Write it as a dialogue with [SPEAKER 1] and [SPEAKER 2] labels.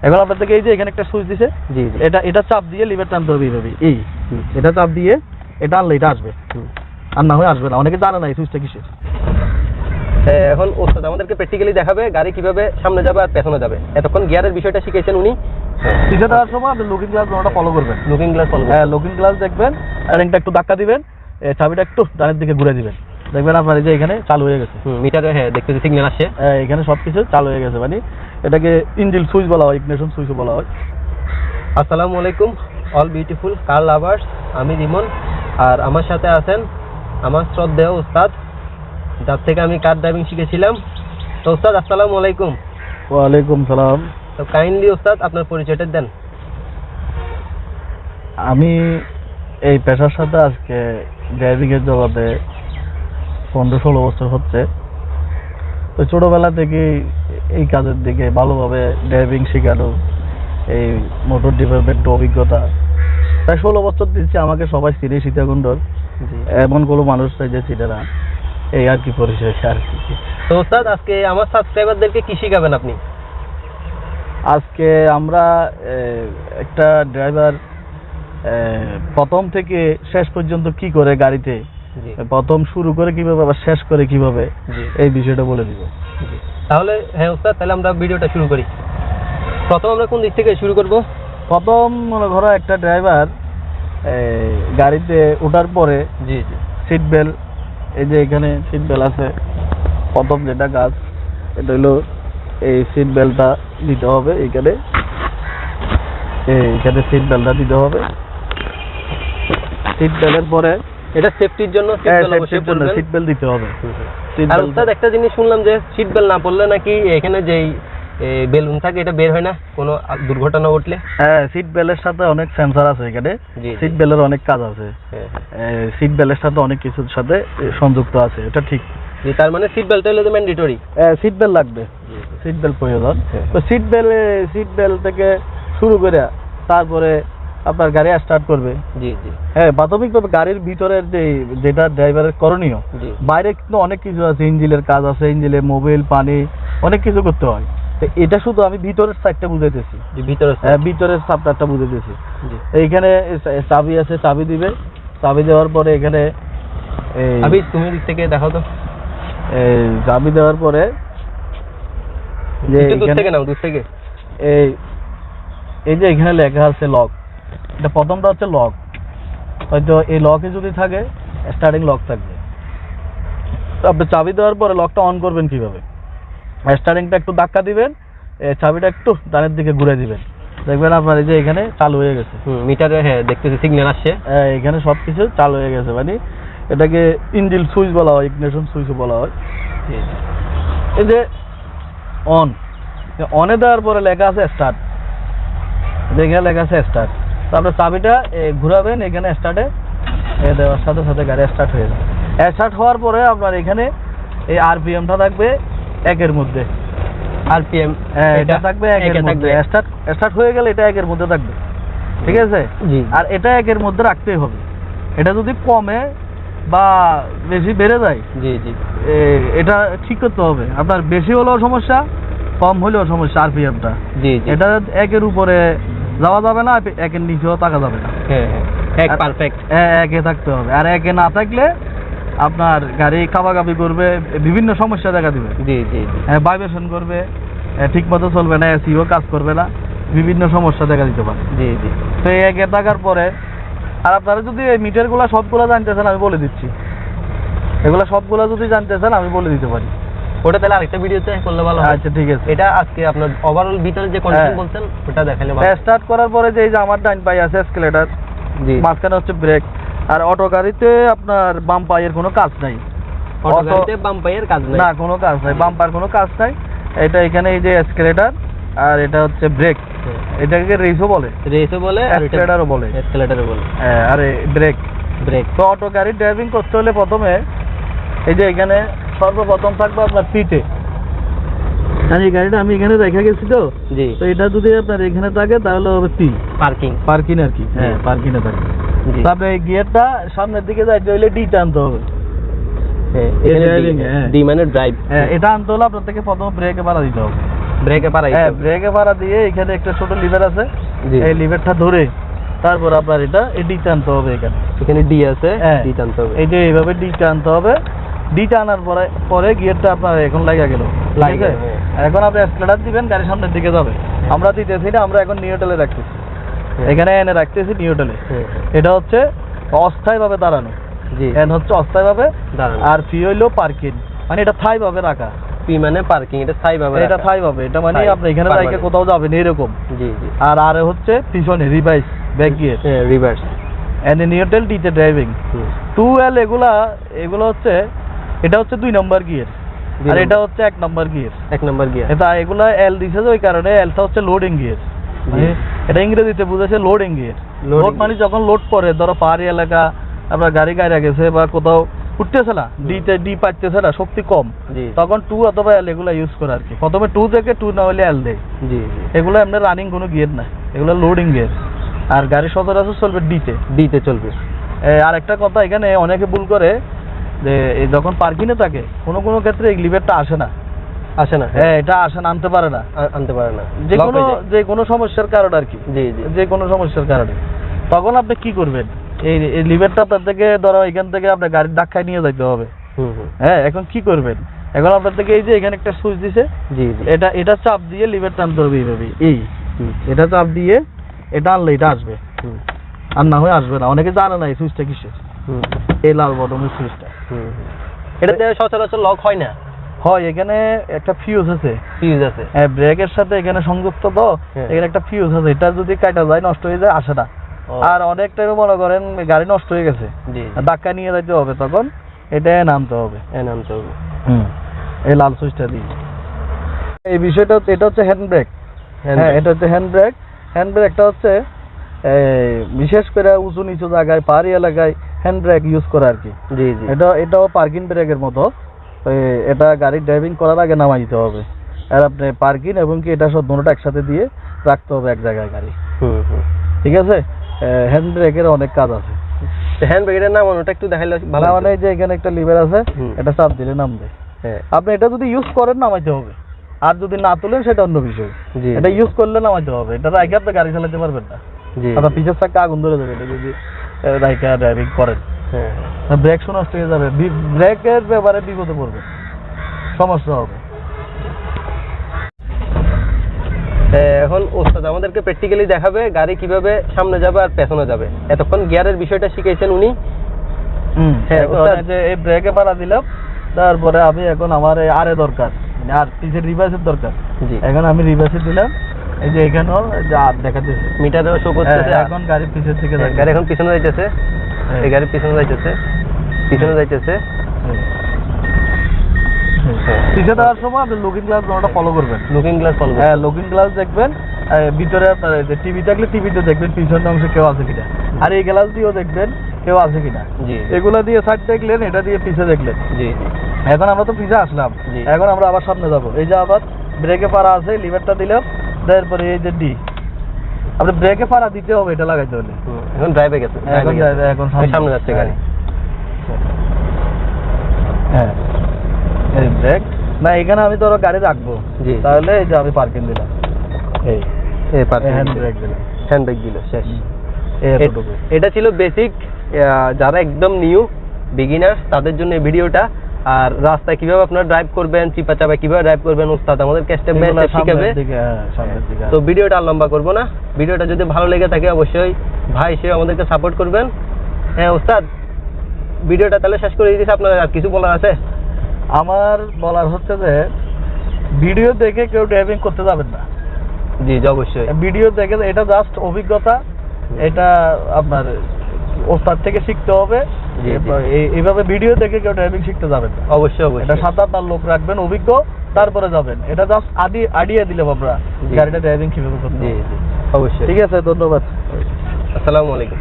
[SPEAKER 1] এখন আপনার থেকে এই যে এখানে একটা সুইচ দিছে,
[SPEAKER 2] জি জি,
[SPEAKER 1] এটা চাপ দিয়ে লিভার টানতে হবে এইভাবে, এটা চাপ দিয়ে এটা আনলে এটা আসবে, আর না হয়ে আসবে না। অনেকে জানে না এই সুইচটা কিসের।
[SPEAKER 2] এখন ওস্তাদ আমাদেরকে প্র্যাকটিক্যালি দেখাবে গাড়ি কিভাবে সামনে যাবে আর পেছনে যাবে। এতক্ষণ গিয়ারের বিষয়টা শিখেছেন উনি।
[SPEAKER 1] পিছে দেওয়ার সময় আপনি লুকিং গ্লাস ওটা ফলো করবেন,
[SPEAKER 2] লুকিং গ্লাস ফলো,
[SPEAKER 1] হ্যাঁ লুকিং গ্লাস দেখবেন, রিংটা একটু ধাক্কা দিবেন, চাবিটা একটু ডানের দিকে ঘুরে দিবেন, দেখবেন আপনার এই যে এখানে চালু হয়ে গেছে
[SPEAKER 2] মিটারে, হ্যাঁ দেখতেছি সিগন্যাল আসছে,
[SPEAKER 1] এখানে সবকিছু চালু হয়ে গেছে। মানে এটাকে ইঞ্জিন সুইচ বলা হয়, ইগনিশন সুইচও বলা হয়।
[SPEAKER 2] আসসালামু আলাইকুম অল বিউটিফুল কার লাভার্স, আমি রিমন, আর আমার সাথে আছেন আমার শ্রদ্ধেয় উস্তাদ, যার থেকে আমি কার ড্রাইভিং শিখেছিলাম। তো উস্তাদ আসসালামু আলাইকুম।
[SPEAKER 1] ওয়ালাইকুম সালাম।
[SPEAKER 2] তো কাইন্ডলি উস্তাদ আপনার পরিচয়টা দেন।
[SPEAKER 1] আমি এই পেশার সাথে আজকে ড্রাইভিং এর জগতে 15-16 বছর হচ্ছে। তো ছোটবেলা থেকে এই কাজের দিকে ভালোভাবে ড্রাইভিং শেখানো, এই মোটর ডিপার্টমেন্টের অভিজ্ঞতা প্রায় 16 বছর দিচ্ছে। আমাকে সবাই চিনে সীতাকুণ্ডর, এমন কোনো মানুষ চাই যে চিনে না, এই আর কি পরিচয় আর কি।
[SPEAKER 2] তো উস্তাদ আজকে আমার সাবস্ক্রাইবারদেরকে কি শিখাবেন আপনি?
[SPEAKER 1] আজকে আমরা একটা ড্রাইভার প্রথম থেকে শেষ পর্যন্ত কি করে গাড়িতে, প্রথম শুরু করে কিভাবে আবার শেষ করে কিভাবে, এই বিষয়টা বলে দিব।
[SPEAKER 2] তাহলে হ্যাঁ উস্তাদ, তাহলে আমরা ভিডিওটা শুরু করি। প্রথম আমরা কোন দিক থেকে শুরু করব?
[SPEAKER 1] প্রথম মনে করো একটা ড্রাইভার গাড়িতে ওঠার পরে
[SPEAKER 2] জি জি,
[SPEAKER 1] সিট বেল্ট, এই যে এখানে সিট বেল্ট আছে, প্রথম যেটা কাজ এটা হলো এই সিট বেল্টটা দিতে হবে। এইখানে সিট বেল্টটা দিতে হবে। সিট বেল্টের পরে
[SPEAKER 2] এটা সেফটির জন্য
[SPEAKER 1] সিট বেল্ট দিতে হবে।
[SPEAKER 2] আর উস্তাদ একটা জিনিস শুনলাম যে সিট বেল্ট না পরলে নাকি এখানে যেই বেলুন থাকে এটা বের হয় না কোনো দুর্ঘটনা ঘটলে।
[SPEAKER 1] হ্যাঁ, সিট বেল্টের সাথে অনেক সেন্সর আছে এখানে, সিট বেল্টের অনেক কাজ আছে, সিট বেল্টের সাথে অনেক কিছুর সাথে সংযুক্ত আছে, এটা ঠিক।
[SPEAKER 2] তার মানে সিট বেল্ট হলে তো ম্যান্ডেটরি,
[SPEAKER 1] সিট বেল্ট লাগবে, সিট বেল্ট প্রয়োজন। তো সিট বেল্ট থেকে শুরু করে তারপরে আপনার গাড়ি স্টার্ট করবে। জি জি, হ্যাঁ প্রাথমিকভাবে গাড়ির ভিতরের যেটা ড্রাইভারের করণীয়, বাইরে কিন্তু অনেক কিছু আছে, ইঞ্জিনের কাজ আছে, ইঞ্জিনে মোবিল পানি অনেক কিছু করতে হয়। এটা শুধু আমি ভিতরের সাইডটা বুঝাইতেছি, ভিতরের সাবটারটা বুঝাইতেছি। এইখানে চাবি আছে, চাবি দিবে, চাবি দেওয়ার পরে এখানে
[SPEAKER 2] তুমি দিক থেকে দেখো তো,
[SPEAKER 1] চাবি দেওয়ার পরে যে
[SPEAKER 2] দূর থেকে নাও, দূর থেকে
[SPEAKER 1] এই যে এখানে লেখা আছে লক, এটা প্রথমটা হচ্ছে লক। হয়তো এই লকে যদি থাকে স্টার্টিং লক থাকবে। আপনি চাবি দেওয়ার পরে লকটা অন করবেন কিভাবে, স্টার্টিংটা একটু ধাক্কা দিবেন, চাবিটা একটু ডানের দিকে ঘুরে দিবেন, দেখবেন আপনার এই যে এখানে চালু হয়ে গেছে
[SPEAKER 2] মিটারে, হ্যাঁ দেখতেছি সিগন্যাল আসছে,
[SPEAKER 1] এখানে সবকিছু চালু হয়ে গেছে। মানে এটাকে ইঞ্জিন সুইচ বলা হয়, ইগনিশন সুইচও বলা হয়। এই যে অনে দেওয়ার পরে লেখা আছে স্টার্ট, এখানে লেখা আছে স্টার্ট। তো আপনার চাবিটা ঘুরাবেন এখানে, স্টার্টে দেওয়ার সাথে সাথে গাড়ি স্টার্ট হয়ে যাবে। স্টার্ট হওয়ার পরে আপনার এখানে এই আরপিএমটা থাকবে 1-এর মধ্যে,
[SPEAKER 2] আরপিএম
[SPEAKER 1] এটা থাকবে 1-এর মধ্যে। স্টার্ট হয়ে গেলে এটা 1-এর মধ্যে থাকবে, ঠিক আছে? আর এটা 1-এর মধ্যে রাখতেই হবে। এটা যদি কমে বা বেশি বেড়ে যায়, জি জি, এটা ঠিক করতে হবে। আপনার বেশি হলেও সমস্যা, কম হলেও সমস্যা। আরপিএমটা এটা 1-এর উপরে যাওয়া যাবে না, 1-এর নিচেও থাকা যাবে না, পারফেক্ট 1-এ থাকতে হবে। আর 1-এ না থাকলে আপনার গাড়ি কাবাকাবি করবে, বিভিন্ন সমস্যা দেখা দিবে। জি জি, ভাইব্রেশন করবে, ঠিক মতো চলবে না, এসিও কাজ করবে না, বিভিন্ন সমস্যা দেখা দিতে পারে। জি জি, তো এই 1-এ থাকার পরে আর আপনারা যদি এই মিটারগুলো সবগুলো জানতে চান আমি বলে দিচ্ছি, এগুলো সবগুলো যদি জানতে চান আমি বলে দিতে পারি।
[SPEAKER 2] ওটা তাহলে আরেকটা ভিডিওতে করলে ভালো হয়।
[SPEAKER 1] আচ্ছা ঠিক আছে,
[SPEAKER 2] এটা আজকে আপনার ওভারঅল ভিতরে যে কন্ডিশন বলছেন ওটা দেখালে ভালো।
[SPEAKER 1] স্টার্ট করার পরে যে এই যে আমার ডান পায়ে আছে এসকেলেটর, মাঝখানে হচ্ছে ব্রেক। আর অটো গাড়িতে আপনার বাম পায়ের কোনো কাজ নাই,
[SPEAKER 2] অটো গাড়িতে বাম পায়ের কাজ নাই,
[SPEAKER 1] না কোনো কাজ নাই, বাম পায়ের কোনো কাজ নাই। এটা এখানে এই যে এসকেলেটর, আর এটা হচ্ছে ব্রেক, এটাকে রেসও বলে, আর এসকেলেটরও বলে, হ্যাঁ। আর ব্রেক, তো অটো গাড়ি ড্রাইভিং করতে হলে প্রথমে এই যে এখানে সর্বপ্রথম থাকবে আপনার পিঠে। আর এই গাড়িটা আমি এখানে রেখে গেছি, তো তো এটা যদি আপনার এখানে থাকে তাহলে হবে পার্কিং আর কি, হ্যাঁ পার্কিংয়ে থাকে। তারপরে এই গিয়ারটা সামনের দিকে যাইতে হলে ডি টানতে হবে, ডি মানে ড্রাইভ। হ্যাঁ, এটা আনতে হলে আপনার থেকে প্রথমে ব্রেকে বাড়া দিতে হবে,
[SPEAKER 2] ব্রেকে পাড়া,
[SPEAKER 1] হ্যাঁ ব্রেকে পাড়া দিয়ে এখানে একটা ছোট লিভার আছে, এই লিভারটা ধরে তারপর আপনার এটা ডি টানতে হবে। এখানে
[SPEAKER 2] ডি আছে, ডি টানতে হবে।
[SPEAKER 1] এই যে এইভাবে ডি টানতে হবে। ডি টানার পরে গিয়ারটা আপনার এখন লাগা গেল, লাগে। এখন আপনি অ্যাক্সিলারেটর দিবেন, গাড়ি সামনের দিকে যাবে। আমরা দিতেছি না, আমরা এখন নিউট্রালে রাখতেছি, এখানে এনে রাখতেছি নিউট্রালে। এটা হচ্ছে অস্থায়ীভাবে দাঁড়ানো, এন হচ্ছে অস্থায়ীভাবে দাঁড়ানো, আর পি হইলো পার্কিং, মানে এটা থাই ভাবে রাখা।
[SPEAKER 2] পি মানে পার্কিং, এটা থাই ভাবে,
[SPEAKER 1] এটা থাই ভাবে, এটা মানে আপনি এখানে রাখে কোথাও যাবেন এরকম।
[SPEAKER 2] জি জি।
[SPEAKER 1] আর আরে হচ্ছে পিছনে reverse back gear,
[SPEAKER 2] reverse,
[SPEAKER 1] and neutral ডিতে ড্রাইভিং। 2L এগুলো হচ্ছে, এটা হচ্ছে 2 নম্বর গিয়ার, আর এটা হচ্ছে 1 নম্বর গিয়ার।
[SPEAKER 2] 1 নম্বর গিয়ার।
[SPEAKER 1] এটা এগুলা এল দিছে যে ওই কারণে, এলটা হচ্ছে লোডিং গিয়ার, মানে এটা ইংরেজিতে বুঝাচ্ছে লোডিং গিয়ার। লোড মানে যখন লোড করে, ধরো পাহাড়ি এলাকা আপনার গাড়ি গাড়ি গেছে বা কোথাও উঠতেছে না, ডি পাচ্ছে না, শক্তি কম, তখন 2 অথবা এল এগুলা ইউজ করে আর কি। প্রথমে 2 থেকে 2 না হলে এল দেয়। জি, এগুলো এমনি রানিং কোনো গিয়ার না, এগুলো লোডিং গিয়ার। আর গাড়ি সচরাচর চলবে ডিতে চলবে। আর একটা কথা, এখানে অনেকে ভুল করে যে যখন পার্কিংয়ে থাকে কোনো ক্ষেত্রে এই লিভারটা আসে না। হ্যাঁ, এটা আসে না, আনতে পারে না। যে কোনো সমস্যার কারণে আর কি। জি জি, যে কোনো সমস্যার কারণে তখন আপনি কি করবেন, এই লিভারটা আপনার থেকে ধরো এখান থেকে আপনার গাড়ির ধাক্কায় নিয়ে যেতে হবে। হ্যাঁ, এখন কি করবেন, এখন আপনার থেকে এই যে এখানে একটা সুইচ দিছে, এটা চাপ দিয়ে লিভার টানতে হবে এইভাবে। এটা চাপ দিয়ে এটা আনলে এটা আসবে, আর না হয়ে আসবে না। অনেকে জানে না এই সুইচটা কিসের, এই লাল বটনের সুইচটা।
[SPEAKER 2] এটাতে সচরাচর লক হয় না।
[SPEAKER 1] হয়, এখানে একটা ফিউজ আছে। হ্যাঁ, ব্রেকের সাথে এখানে সংযুক্ত, তো এখানে একটা ফিউজ আছে, এটা যদি কাটা যায় নষ্ট হয়ে যায়, আসে না। আর অনেক টাইমে মনে করেন গাড়ি নষ্ট হয়ে গেছে, ধাক্কা নিয়ে যেতে হবে, তখন এটা নামতে হবে। এই লাল সুইচটা দিয়ে এই বিষয়টা। এটা হচ্ছে হ্যান্ড ব্রেক। হ্যাঁ, এটা হচ্ছে হ্যান্ড ব্রেক। হ্যান্ড ব্রেকটা হচ্ছে বিশেষ করে উঁচু নিচু জায়গায়, পাহাড়ি এলাকায় হ্যান্ড ব্রেক ইউজ করে আর কি। জি জি। এটাও পার্কিং ব্রেকের মতো। এটা গাড়ি ড্রাইভিং করার আগে নামাই দিতে হবে, আর আপনি পার্কিং এবং কি এটা সব দুটোটা একসাথে দিয়ে রাখতে হবে এক জায়গায় গাড়ি। ঠিক আছে। হ্যান্ড ব্রেকের অনেক কাজ আছে।
[SPEAKER 2] হ্যান্ড ব্রেকের নাম ওটা একটু দেখাইলে ভালো।
[SPEAKER 1] মানে যে এখানে একটা লিভার আছে, এটা চাপ দিলে নামবে। আপনি এটা যদি ইউজ করেন নামাইতে হবে, আর যদি না তুলেন সেটা অন্য বিষয়। এটা ইউজ করলে নামাইতে হবে, এটা রাইখে আপনি গাড়ি চালাতে পারবেন না। আপনার পিছের চাকা আগুন ধরে যাবে এটা যদি রাইখে ড্রাইভিং করেন। ব্রেক নষ্ট হয়ে যাবে, ব্রেকের ব্যাপারে বিপদে পড়বে, সমস্যা হবে।
[SPEAKER 2] এখন ওস্তাদ আমাদেরকে প্র্যাকটিক্যালি দেখাবে গাড়ি কিভাবে সামনে যাবে আর পেছনে যাবে। এতক্ষণ গিয়ারের বিষয়টা শিখাইছেন উনি।
[SPEAKER 1] হ্যাঁ, যে এই ব্রেকে পাড়া দিলাম, তারপরে আমি এখন আমার আরে দরকার, মানে আর পিছের রিভার্সের দরকার। এখন আমি রিভার্সে দিলাম, এই যে এখানেও আর দেখাতেছে
[SPEAKER 2] মিটারেও শো করতেছে।
[SPEAKER 1] এখন গাড়ি পিছের থেকে
[SPEAKER 2] গাড়ি এখন পিছনে যাইতেছে, এই গাড়ি পিছনে যাইতেছে।
[SPEAKER 1] পিছে দেওয়ার সময় আপনি লুকিং গ্লাস ওটা ফলো করবেন। লুকিং গ্লাস দেখবেন, ভিতরে আপনার টিভি থাকলে টিভিতে দেখবেন পিছনের অংশে কেউ আছে কিনা, আর এই গ্লাস দিয়েও দেখবেন কেউ আছে কিনা। এগুলা দিয়ে সাইড দেখলেন, এটা দিয়ে পিছে দেখলেন। এখন আমরা তো পিছে আসলাম, এখন আমরা আবার সামনে যাবো। এই যে আবার ব্রেকে পাড়া আছে, লিভারটা দিলাম, তারপরে এই যে ডি, আপনি ব্রেকে পাড়া দিতে হবে, এটা লাগাইতে হলে।
[SPEAKER 2] এখন ড্রাইভে গেছে, এখন সামনে যাচ্ছে গাড়ি।
[SPEAKER 1] হ্যাঁ, এই ব্রেক না, এখানে আমি ধরো গাড়ি রাখবো, তাহলে এই যে আমি পার্কিং দিলাম, এই হ্যান্ড ব্রেক দিলাম,
[SPEAKER 2] হ্যান্ড ব্রেক দিল, শেষ। এটা ছিল বেসিক, যারা একদম নিউ বিগিনার্স তাদের জন্য এই ভিডিওটা। আর রাস্তায় কিভাবে আপনারা ড্রাইভ করবেন, চিপা চাপা কিভাবে ড্রাইভ করবেন, ওস্তাদ আমাদের স্টেপ বাই স্টেপ শিখাবে। তো ভিডিওটা আর লম্বা করবো না। ভিডিওটা যদি ভালো লেগে থাকে অবশ্যই ভাই হিসেবে আমাদেরকে সাপোর্ট করবেন। হ্যাঁ ওস্তাদ, ভিডিওটা তাহলে শেষ করে দিয়েছি। আপনার আর কিছু বলার আছে?
[SPEAKER 1] আমার বলার হচ্ছে যে ভিডিও দেখে কেউ ড্রাইভিং করতে যাবেন না।
[SPEAKER 2] জি অবশ্যই,
[SPEAKER 1] ভিডিও দেখে, এটা জাস্ট অভিজ্ঞতা, এটা আপনার ওস্তাদ থেকে শিখতে হবে। এইভাবে ভিডিও দেখে কেউ ড্রাইভিং শিখতে যাবেন না।
[SPEAKER 2] অবশ্যই,
[SPEAKER 1] এটা 7-8 লোক রাখবেন অভিজ্ঞ, তারপরে যাবেন। এটা জাস্ট আইডিয়া দিলে আমরা গাড়িটা ড্রাইভিং কিভাবে করতে।
[SPEAKER 2] অবশ্যই।
[SPEAKER 1] ঠিক আছে, ধন্যবাদ।
[SPEAKER 2] আসসালামু আলাইকুম।